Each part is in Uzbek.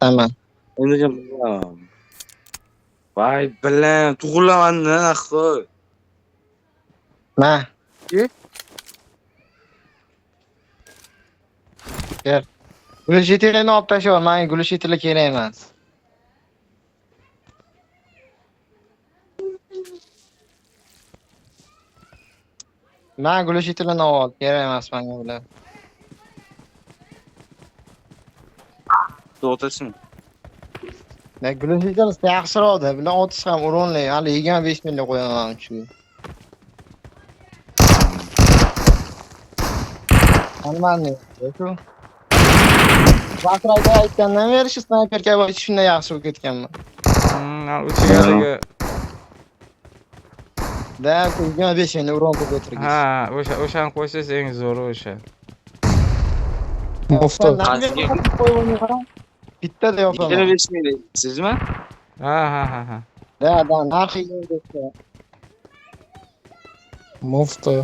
Hemen. Endi vay bilan tug'ulamandan axı. Ne? Ki? Gel. Gülüş itilini olib tashlab, menga gülüş itili kerak emas. Men gülüş itilini ol, kerak emas menga bular. To'g'risin. Ne gülüş itilisi yaxshiroqda, bilan 30 ham o'rinli, hali 25 mingga qo'yaman shu. Almani, shu. Vaqtraga aytgandan beri shu snayperga bo'yicha shunday yaxshi bo'lib ketganman. Uchigaligi. Da, 25 mingni uron qilib o'tirgan. Ha, o'shani qo'ysangiz eng zo'ri o'sha. Mufti. Bitta da yopaman. 25 ming sizmi? Ha. Da, narxi yengilsa. Mufti.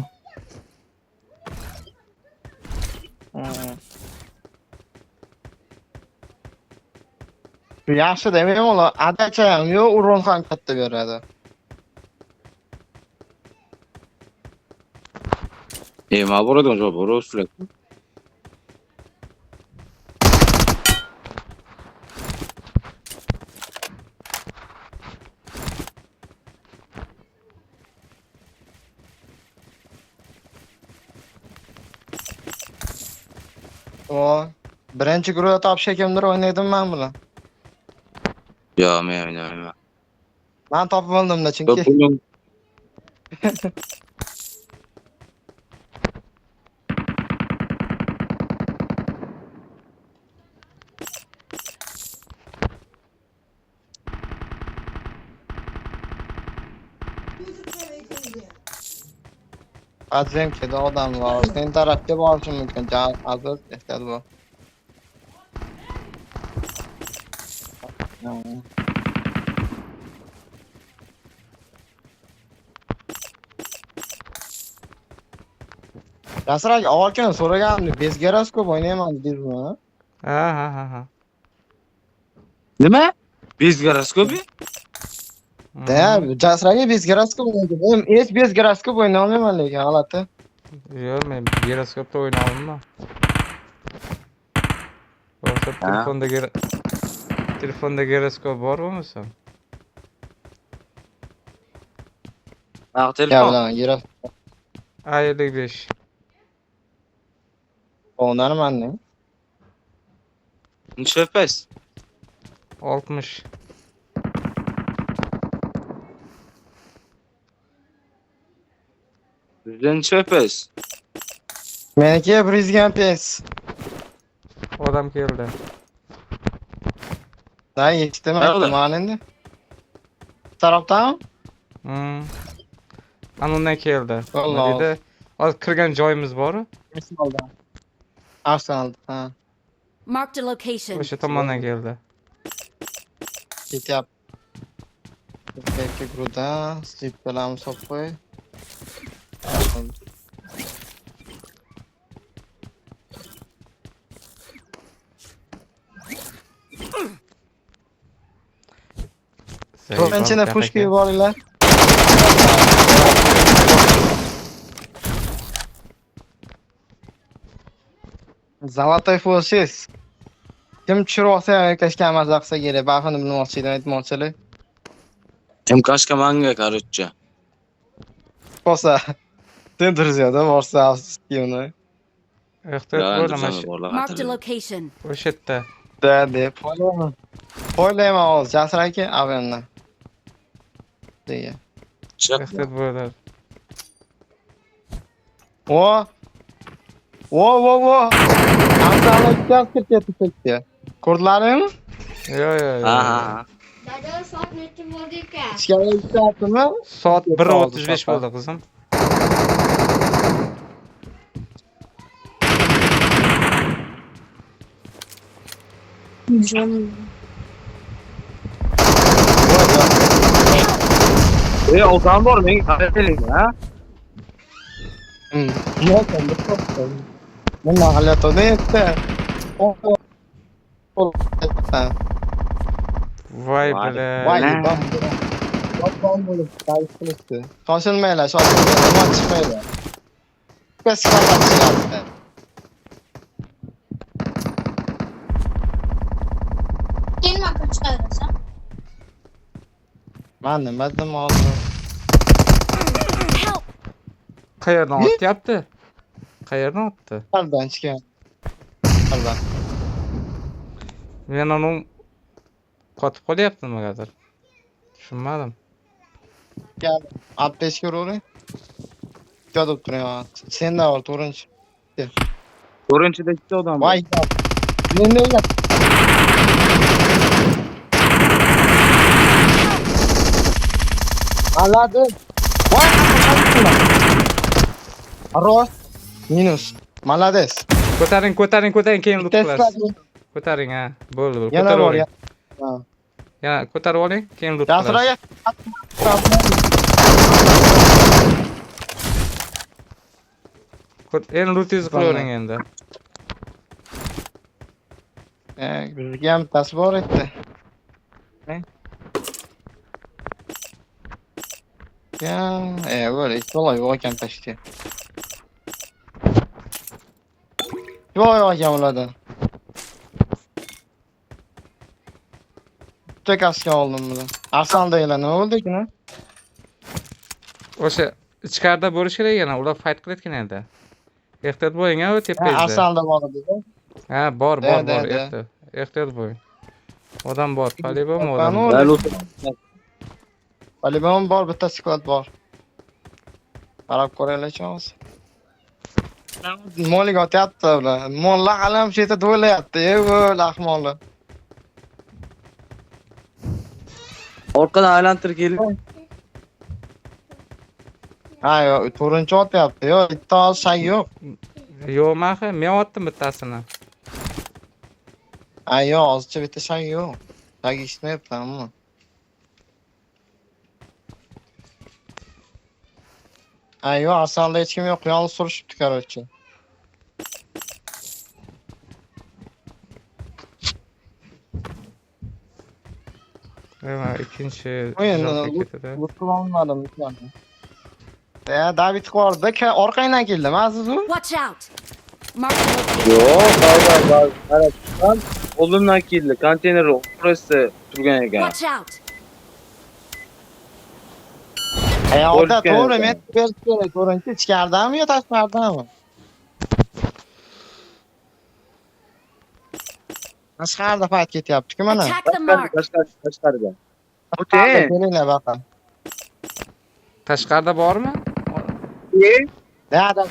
Yaxshi demayman, ular adacha ham yo'q, uron ham katta beradi. Ma buradan javob berasizlar. O, birinchi guruhda topishga kimdir o'ynaydim men bilan. Yo, men o'ynamayman. Men topib oldim-da, chunki Bugun Azemkeda odam var. Sen tarafga borishim mumkin. Aziz ehtiyot bo'l. Jasrak avvalkan so'ragandim, bezgaras ko'p o'ynayman dedingmi? Ha. nima? Bezgaroskopi? Da, Jasrakga bezgaras ko'p o'ynaydi. Men hech bezgaras ko'p o'ynay olmayman lekin g'alati. Yo'q, men giroskopda o'ynadim. O'sha telefonda giroskop bor bo'lmasa? Ha, Ya telefon. bilaman, giras. A55. Ondan mı? Necha FPS? 60. Necha FPS? Meniki Brizgan PS. Odam keldi. Daha yetiştirme Nerede? ihtimalinde. Taraftan Anundan keldi. Allah Nima dedi? Hozir kirgan joyimiz bor. Nasıl oldu? Arsenal. Ha. Marked a location. O'sha tomondan keldi. Git yap. Belki burada slip falan sopoy. Ben içine push gibi varlar. Zalatoy Forces. Kim tushirib olsa yakashgan mazza qilsa kerak. Baxini bilmoqchi edim, aytmoqchilik. MK'shka manga, короче. Bo'lsa, sen turziyoda borsa uni. Ehtiyot bo'l, mana Marked a location. o'sha yerda. Da deb o'ylayman hozir Jasur aka aviandan. Deya. Ehtiyot bo'l. Wo. Amsalakka ketdi. Ko'rdinglarmi? Yo'q. Ha. Dada soat necha bo'ldi ekan? Ichkari ketdimi? Soat 1:35 bo'ldi qizim. Ozan bor, men qaraylik, ha? Yo'q, men mahallada yetdi. Voy bile. Vay bam bo'lib qolishdi. Shoshilmanglar, yomon chiqmaydi. Bes qoladi. Kelma chiqaversan. Men nima dedim hozir? Help! Qayerdan otyapti? Qayerdan otdi? Qalban chiqgan. Qalban. Men uni qotib qolyapti nimagadir. Tushunmadim. Gel, apteşke uğrayın. Yadıp duruyor. Sen de var turuncu. To'rtinchida ikkita odam bor. Vay ya. Ne yap? Anladım. Vay Arroz. Minus. Malades. Ko'taring, keyin lut Tesla. qilasiz. Ko'taring, ha. Bo'ldi. Yana Ko'tarib bor oling. ya. Ha. Yana ko'tarib oling, keyin lut Ya qilasiz. sıraya. Endi lutingizni qilavering endi. Bizga ham tasvir etdi. Ya, böyle kolay o ekan tashki. Yo'q, ulardan. Tek asker oldum bunu. Arsan deylar, nima bo'ldi ekan? O'sha ichkarida bo'lish kerak yana, ular fight qilayotgan endi. Ehtiyot bo'ling, ha, tepangizda. Arsalda bor dedi. Ha, bor, Da. ehtiyot bo'ling. Odam bor, по-любому odam Ben bor. Dal Polibon bor, bitta squad bor. Qarab ko'raylik chog'is. Moliga o'tyapti ular. Mollar alam shu yerda do'layapti. Ey ahmoqlar. orqadan aylantirib kelib. Ha, yo, turunchi o'tyapti. Yo, bitta shay yo'q. Yo'q, men otdim bittasini. Ha, yo, hozircha bitta shay yo'q. Shay ishlayapti, ammo. Ha, yo, asalda hech kim yo'q. Yolg'iz surishibdi, короче. Ikkinchi O'yin ketadi. Lutfulmadim. Ya, David qorda orqangdan keldim, aziz u. Watch out! Mark the location. Yo'q, qarab. Oldimdan keldi. Konteyner orasida turgan ekan. Watch out! Ya, O'lgan orada to'g'ri, ekan. men belki turunchi ichkaridami yo tashqaridami? Tashqarida fight ketyapti-ku mana. Attack the mark! Tashqarida. O'tay. Kelinglar baqa. Tashqarida bormi? Nada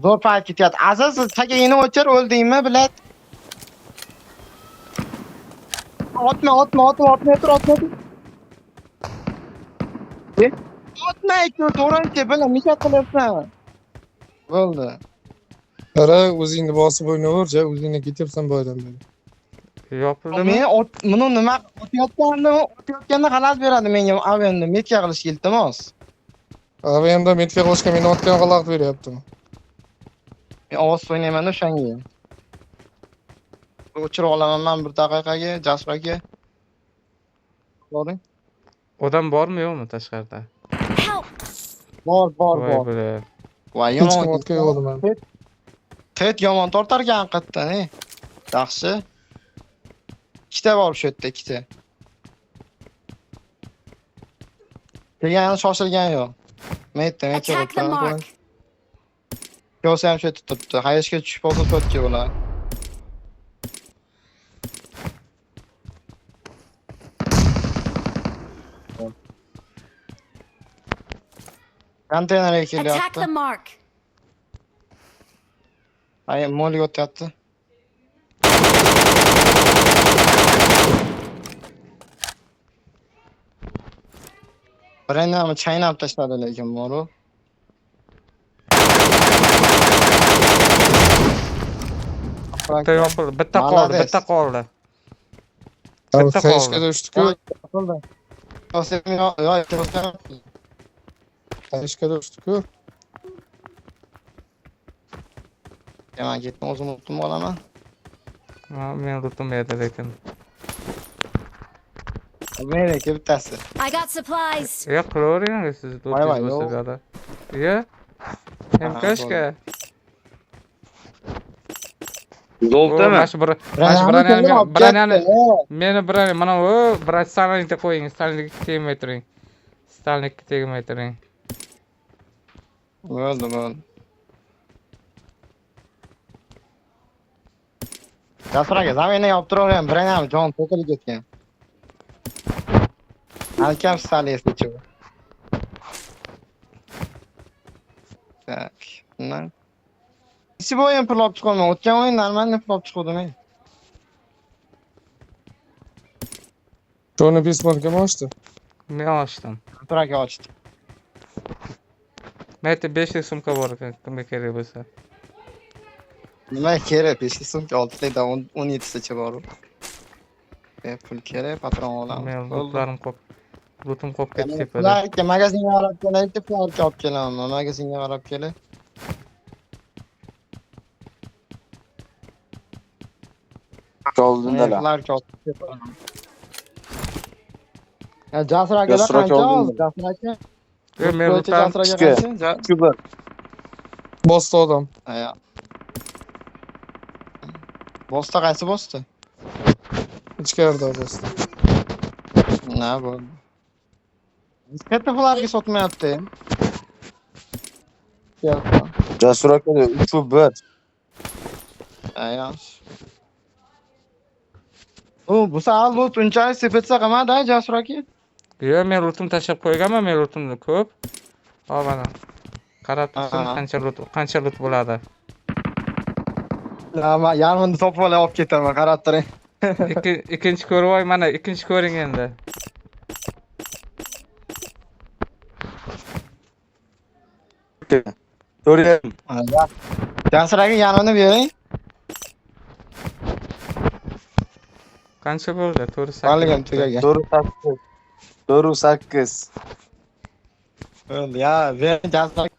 zo'r fight ketyapti. Aziz, chagayini o'chir, o'ldingmi, bilat? Otma, o'tir. Otma-ku, turunchi bilan misha qilyapsan. Bo'ldi. Qara, o'zingni bosib o'ynaver-chi, o'zingni ketyapsan boydan beri. Yopildimi? Men buni nima o'tayotganda g'alati beradi menga avionni metka qilishga iltimos. Avenda metka qilishga meni otgan xalaqit beryaptimi? Men ovoz o'ynayman o'shanga. O'chirib olaman men bir daqiqaga, Jasuraga. Ko'ring. Odam bormi, yo'qmi tashqarida? Help! Bor. Voy bile. Voy, Hech kim yomon. otgan yo'q man. Tet yomon tortarkan haqiqatdan, Yaxshi. Ikkita bor shu yerda, ikkita. Kelgani shoshilgan yo'q. Metda Attack the mark! Ko'sa ham shu yerda turibdi. Hayashga tushib olsa to'tki ular. Konteynerga Attack the kelyapti. mark! Ay, moliga o'tyapti. Birini chaynab tashladi lekin moru. Bitta yopildi, bitta Malades. qoldi. Bitta qoldi. qoldi. Tushdi-ku, tashga tushdi-ku. Man ketdim, o'zim unutdim olaman. Men rutim edi lekin. Meniki bittasi. I got supplies. Qilavering siz Voy, voy, do'stingiz yo'q. bo'lsa yo'da. MKшка. Zoltami? Mana shu meni mana u brат Stalinga qo'ying. Stalinga tegmay turing. Stalinga tegmay turing. Bo'ldi. Jasur aka, zaminni yopib turavergan, biram jon to'kilib ketgan. Alkam stolesnichi bu. Tak, bundan. Ikkinchi o'yin pul olib chiqolmay, o'tgan o'yin normalniy pul olib chiqdim men. Shuni bismarkami ochdi? Men ochdim. Jasur aka ochdi. Mayda 5 sumka bor ekan, kimga kerak bo'lsa. Nima kerak? 5 so'mga 6 ta 17 tacha bor. Pul kerak, patron olamiz. Men lutlarim ko'p. Lutum ko'p ketdi tepada. Ularga magazinga qarab kelaydi, pullarga olib kelaman. Magazinga qarab kelay. Oldindalar. Pullarga olib kelaman. Ya Jasur aka Jasur aka qancha oldinda. oldi? Jasur aka. Men lutlarim Jasur aka ichki. qancha? Kuba. Bosdi odam. Aya. Bosta qaysi bosta? Ichkarida bosdi. Na bo'ldi. Katta pullarga sotmayapti. Jasur aka 3-1. Aya. Bu sal lut unchalik sepetsa qamada Jasur aka. Men lutum tashlab qo'yganman, men lutumni ko'p. Hop mana. Qarab tursin qancha lut bo'ladi. Yarmini topib olib ketaman, qarab turing. Ikkinchi ko'rvoy, mana ikkinchi ko'ring endi. Ko'ryapman. Jasur aka yarmini bering. Qancha bo'ldi? 4 Oligim tugagan. 4-8. Bo'ldi, ya, ber Jasur aka.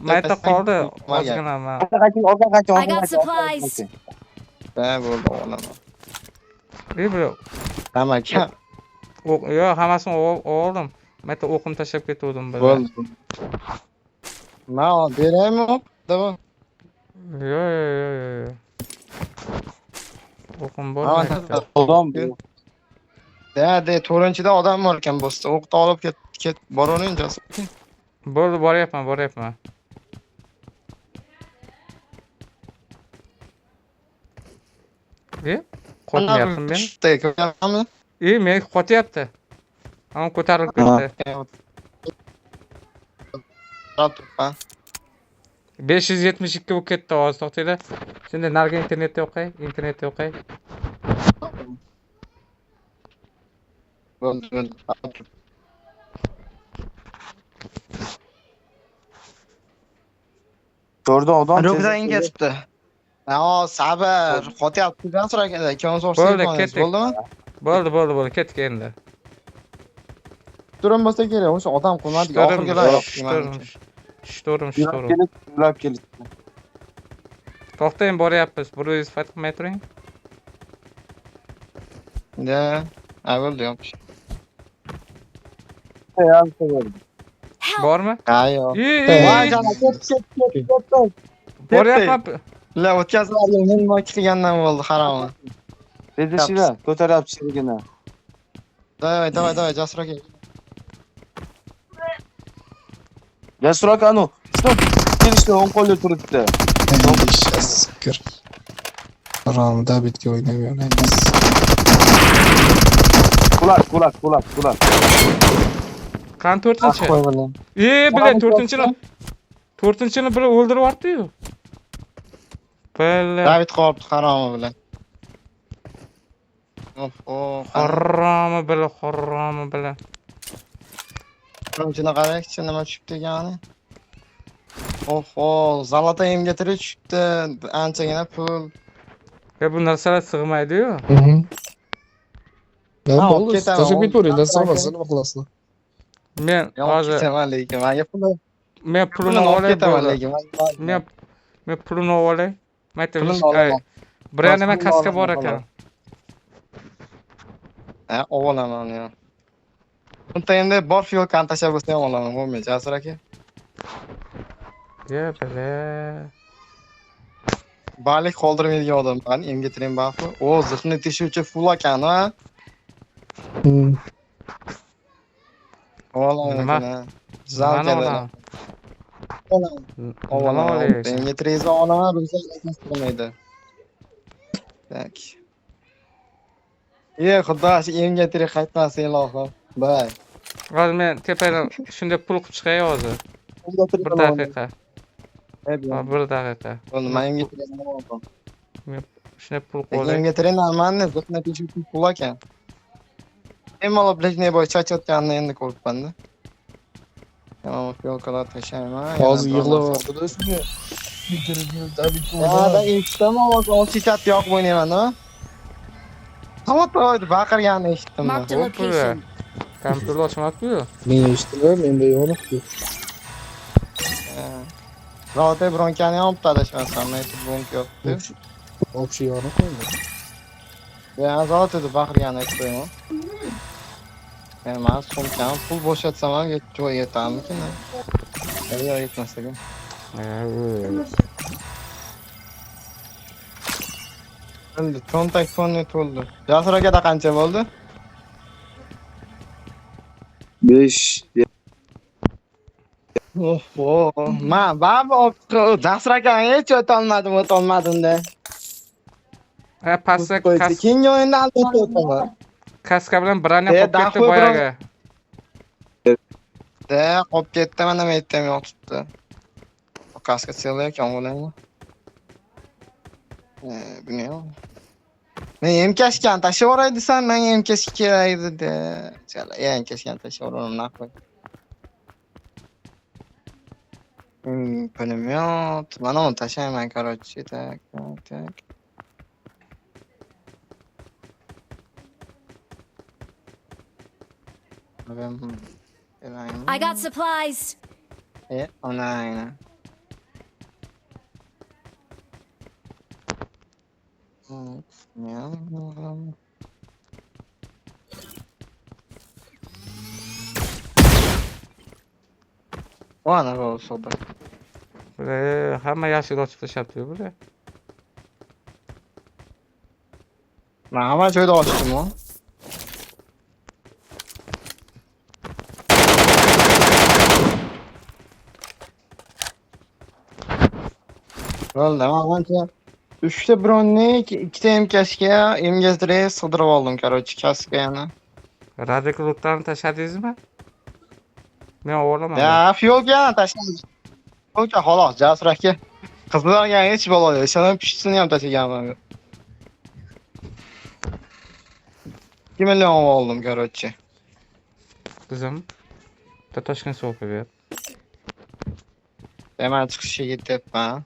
Mayda qoldi. Ozgina man. I got supplies. Bo'ldi, olaman. Bro. Tamam, aka. Yo'q, hammasini oldim. Mayda o'qim tashlab ketdim bir. Bo'ldi. Men beraymi? Davom. Yo'q. O'qim bor. Odam. De, to'rinchida odam bor ekan bo'lsa, o'qni olib ket, boravering Jasur aka. Bo'ldi, boryapman. Qo'tyaptim men. Ko'ryapsizmi? Men qo'tyapti. Ama ko'tarilib ketdi. Qarab turibman. 572 bo'lib ketdi hozir to'xtanglar. Shunda narga internetda o'qay. Bo'ldi. Ko'rdi odam. Rukdan ketibdi. Sabr, qotyapti Jasur aka, ikkovimiz o'xshaymiz, bo'ldimi? Bo'ldi, ketdik endi. Turim bo'lsa kerak, o'sha odam qilmadik, oxirgilar yo'q. Shtorim. Yurab kelib. To'xtang, boryapmiz. Burayingiz fight qilmay turing. Da, bo'ldi, yo'q. Bormi? Ha, yo'q. Voy Jana, ket. Boryapman. La, o'tkazib men nima qilgandan bo'ldi, harom. Dedishida, ko'taryapti shirgina. Давай, Jasur aka. Jasur aka anu. Kelishda o'ng qo'lda turibdi. Sikir. Haramda bitga o'ynayman. Kulak. Qan 4-chi? Bilan 4-chini biri o'ldirib yubordi-yu. David qolibdi haromi bilan. Haromi bilan. Birinchini qaraychi, nima tushibdi egani? Zalata emga tirik tushibdi, anchagina pul. Bu narsalar sig'maydi-yu. Bo'ldi, tashlab ketaveringlar, sig'masa nima qilasizlar? Men hozir lekin menga pul men pulini olay lekin men pulini olay. Mayda Pulini olaman. bir nima kaska bor ekan. Olaman ya. Bunta endi bor fiolkani tashlab bo'lsa ham olaman, bo'lmaydi, Jasur aka. Ye bile. Balik qoldirmaydigan odam qani, emga tiring bafi. Zirhni teshuvchi full ekan, ha? Olaman Nima? ekan. Zal Mana keladi. olaman. Nima Olaman. olayapsan? Emga tiringizni olaman, ruxsat qilmaydi. Tak. Xudo, emga tiring qaytmasin ilohim. Bay. Hozir men tepadan shunday pul qilib chiqay hozir. Bir daqiqa. Ha, bir daqiqa. Nima emga tiring olaman. Shunday pul qo'yay. Emga tiring normalni, zirhni teshuvchi full ekan. Emalı blejniy bo'yicha chachayotganini endi ko'ribman-da. Tamam, fiolkalar tashlayman. Hozir yig'layapti-da shunga. Da eshitdim, ovoz olchisat yoqib o'ynayman-da. Qavotoydi, baqirganini eshitdim. Marked a Hop, location. Kompyuter ochmabdi-yu. Men eshitdim, menda yo'q-ku. Zavotda bronkani ham talashmasam, men bronk yo'qdi. Общий yoniq qo'ydi. Ya, zavodda baqirganini aytdim. Men sumkam pul bo'shatsam ham joy yetarmikin? Yo'q, yetmas ekan. Endi kontak fonni to'ldi. Jasur akada qancha bo'ldi? 5. Men baba Jasur aka hech o'tolmadim-da. Ha, pastda Keyingi o'yinda albatta o'taman. kaska bilan branya qolib ketdi boyaga. Qolib ketdi, mana men aytdim yo'qdi. Kaska celый ekan bo'laymi? Bilmayman. Men emkashgan tashlab yuboray desam, men emkashga kerak edi-da. Chala, emkashgan tashlab yuboraman naqoy. Pulemyot. Mana uni tashlayman, короче, tak. I got supplies. Ona. Ana bo'lsa. Hamma yashil ochib tashlabdi bular. Men hamma joyda ochdim-ku. Bo'ldi, menimcha 3 ta bronnik, 2 ta emkashga, emgazdirib sig'dirib oldim, короче, kaska yana. Radik rutlarni tashladingizmi? Men olaman. Ya, fiolkani tashladim. Fiolka xolos, Jasur aka. Qizlarga hech bo'ladi, ishonib pishsini ham tashlaganman. 2 million oldim, короче. Qizim. Toshkent so'qib ber. Hemen chiqishga ketyapman.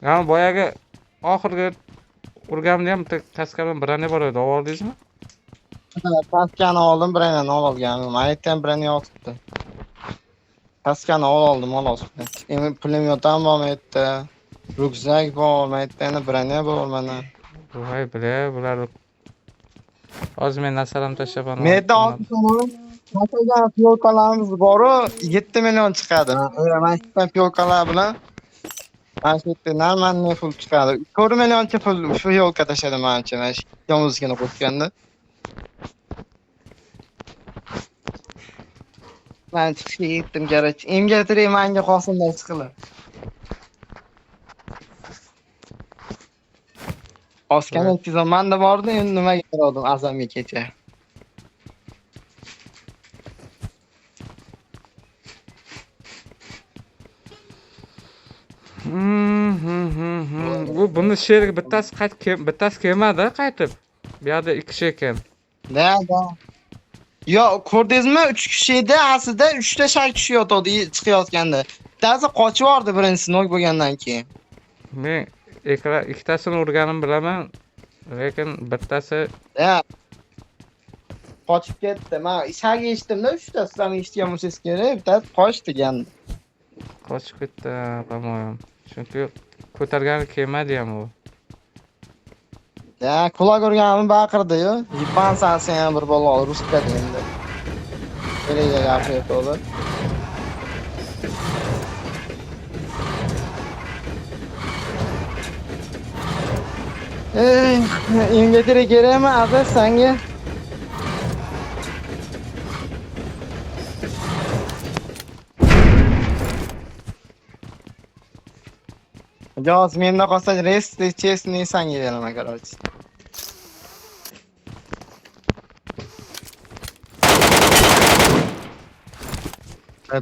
Ha, boyaga oxirgi urganimda ham kaska bilan branya bor edi, oldingizmi? Kaskani oldim, birini olgandim. Aytgan birini yo'qdi. Kaskani oldim, xolos. Endi pulemyot ham bo'lmaydi. Rukzak bo'lmaydi, endi birini bor mana. Voy, bular. Hozir men nasaram tashlab olaman. Menda tashlagan fiolkalarimiz bor-ku, 7 million chiqadi. Men ikkita fiolkalar bilan mana shu yerda normalniy pul chiqadi. 4 millioncha pul fiolka tashladim menimcha, mana shu ikkita muzikani qo'shganda. Men chiqishga yetdim, garchi. Emga tiring, menga qosimday chiqiladi. Oskan tizimanda bordi, endi nimaga qaradim azamga kecha. Buni sherga bittasi kelmadi qaytib. Bu yerda 2 kishi ekan. Da. Yo, ko'rdingizmi? 3 kishi edi, aslida 3 ta shak tushayotdi chiqayotganda. Bittasi qochib yordi birinchisi nok bo'lgandan keyin. Men ikkitasini urganim bilaman, lekin bittasi Qochib ketdi. Men shak eshitdim-da, 3 ta sizlarni eshitgan bo'lsangiz kerak, bittasi qochdi degan. qochib ketdi, pamoyam. Chunki ko'targani kelmadi ham u. Ya, kulak urganimni baqirdi-yu. Yipan sansen ham bir bola ruscha endi. Biriga gapiryapti o'zi. İngiltere kerakmi aziz senga? Joz menda qolsa rest chestni senga beraman, короче.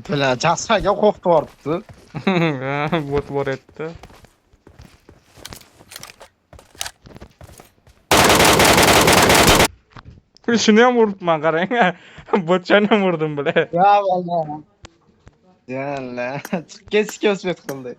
Bilan chasraga qo'rqib yuboribdi. Bot bor etdi. Shuni ham uribman qarang. Botchani ham urdim bile. Ya vallahi. Yalla, chiqib o'sbet qildi.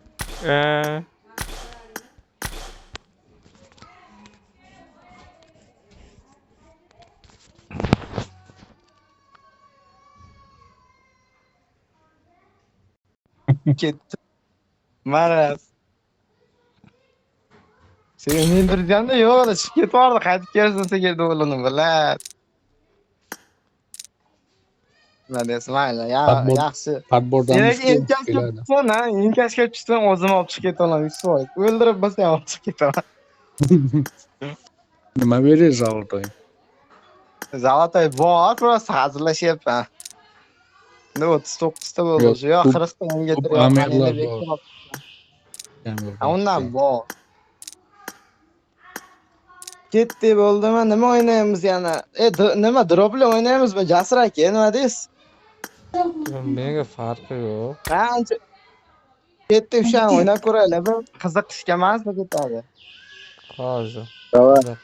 Ketdi. Maraz. Seni indirganda yo'q, chiqib ketvordi, qaytib kelsin segerda o'lini biladi. Nades mayli, yaxshi. Padbordan Demak, inkashga tushsan, inkashga tushsan o'zim olib chiqib ketaman, isvoy. O'ldirib bo'lsa ham olib chiqib ketaman. nima berasiz Zolotoy? Zalotoy bor, просто hazillashyapman. Ne 39 ta bo'ldi o'sha. Yo, 40 ta unga tiryapman. Undan bor. Ketdi bo'ldimi? Nima o'ynaymiz yana? Nima dropli o'ynaymizmi? Jasur aka, nima deysiz? Menga farqi yo'q. Qancha ketdi o'sha o'ynab ko'raylik. Bir qiziqishga emasmi ketadi? Hozir. Давай.